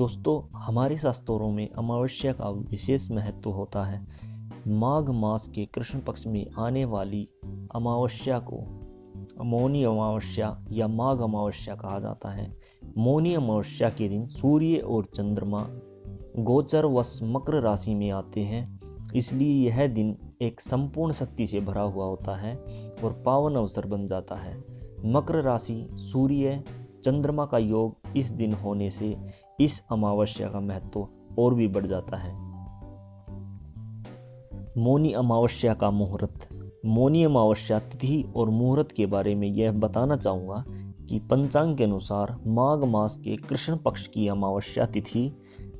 दोस्तों, हमारे शास्त्रों में अमावस्या का विशेष महत्व होता है। माघ मास के कृष्ण पक्ष में आने वाली अमावस्या को मौनी अमावस्या या माघ अमावस्या कहा जाता है। मौनी अमावस्या के दिन सूर्य और चंद्रमा गोचरवश मकर राशि में आते हैं, इसलिए यह दिन एक संपूर्ण शक्ति से भरा हुआ होता है और पावन अवसर बन जाता है। मकर राशि सूर्य चंद्रमा का योग इस दिन होने से इस अमावस्या का महत्व और भी बढ़ जाता है। मौनी अमावस्या का मुहूर्त। मौनी अमावस्या तिथि और मुहूर्त के बारे में यह बताना चाहूँगा कि पंचांग के अनुसार माघ मास के कृष्ण पक्ष की अमावस्या तिथि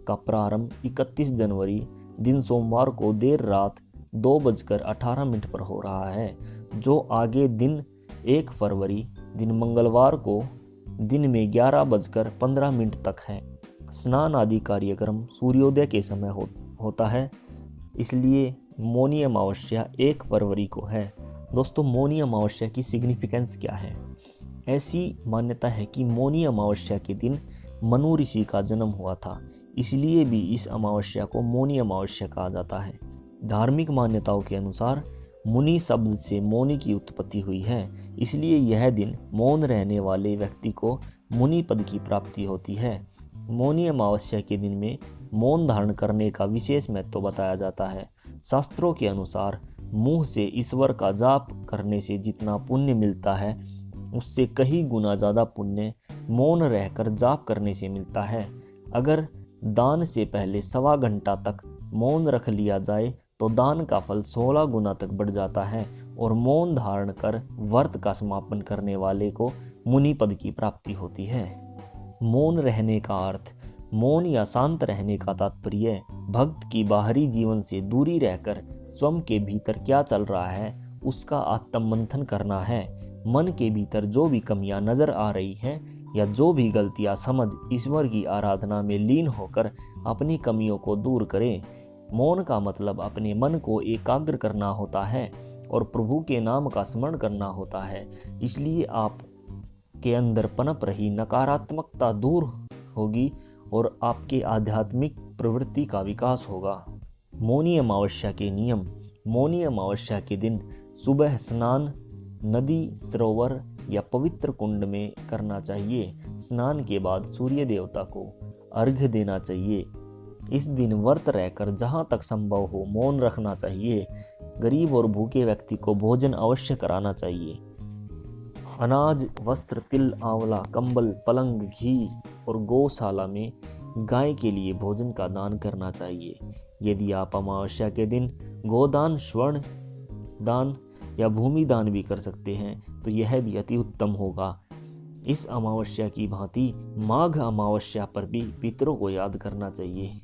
का प्रारंभ 31 जनवरी दिन सोमवार को देर रात 2:18 पर हो रहा है, जो आगे दिन 1 फरवरी दिन मंगलवार को दिन में 11:15 तक है। स्नान आदि कार्यक्रम सूर्योदय के समय होता है, इसलिए मौनी अमावस्या 1 फरवरी को है। दोस्तों, मौनी अमावस्या की सिग्निफिकेंस क्या है? ऐसी मान्यता है कि मौनी अमावस्या के दिन मनु ऋषि का जन्म हुआ था, इसलिए भी इस अमावस्या को मौनी अमावस्या कहा जाता है। धार्मिक मान्यताओं के अनुसार मुनि शब्द से मौनी की उत्पत्ति हुई है, इसलिए यह दिन मौन रहने वाले व्यक्ति को मुनि पद की प्राप्ति होती है। मौनी अमावस्या के दिन में मौन धारण करने का विशेष महत्व बताया जाता है। शास्त्रों के अनुसार मुंह से ईश्वर का जाप करने से जितना पुण्य मिलता है, उससे कई गुना ज़्यादा पुण्य मौन रहकर जाप करने से मिलता है। अगर दान से पहले 1.25 घंटा तक मौन रख लिया जाए तो दान का फल 16 गुना तक बढ़ जाता है और मौन धारण कर व्रत का समापन करने वाले को मुनि पद की प्राप्ति होती है। मौन रहने का अर्थ मौन या शांत रहने का तात्पर्य भक्त की बाहरी जीवन से दूरी रहकर स्वयं के भीतर क्या चल रहा है उसका आत्ममंथन करना है। मन के भीतर जो भी कमियां नजर आ रही हैं या जो भी गलतियां समझ ईश्वर की आराधना में लीन होकर अपनी कमियों को दूर करें। मौन का मतलब अपने मन को एकाग्र करना होता है और प्रभु के नाम का स्मरण करना होता है, इसलिए आप के अंदर पनप रही नकारात्मकता दूर होगी और आपके आध्यात्मिक प्रवृत्ति का विकास होगा। मौनी अमावस्या के नियम। मौनी अमावस्या के दिन सुबह स्नान नदी, सरोवर या पवित्र कुंड में करना चाहिए। स्नान के बाद सूर्य देवता को अर्घ्य देना चाहिए। इस दिन व्रत रहकर जहाँ तक संभव हो मौन रखना चाहिए। गरीब और भूखे व्यक्ति को भोजन अवश्य कराना चाहिए। अनाज, वस्त्र, तिल, आंवला, कंबल, पलंग, घी और गौशाला में गाय के लिए भोजन का दान करना चाहिए। यदि आप अमावस्या के दिन गोदान, स्वर्ण दान या भूमि दान भी कर सकते हैं तो यह भी अति उत्तम होगा। इस अमावस्या की भांति माघ अमावस्या पर भी पितरों को याद करना चाहिए।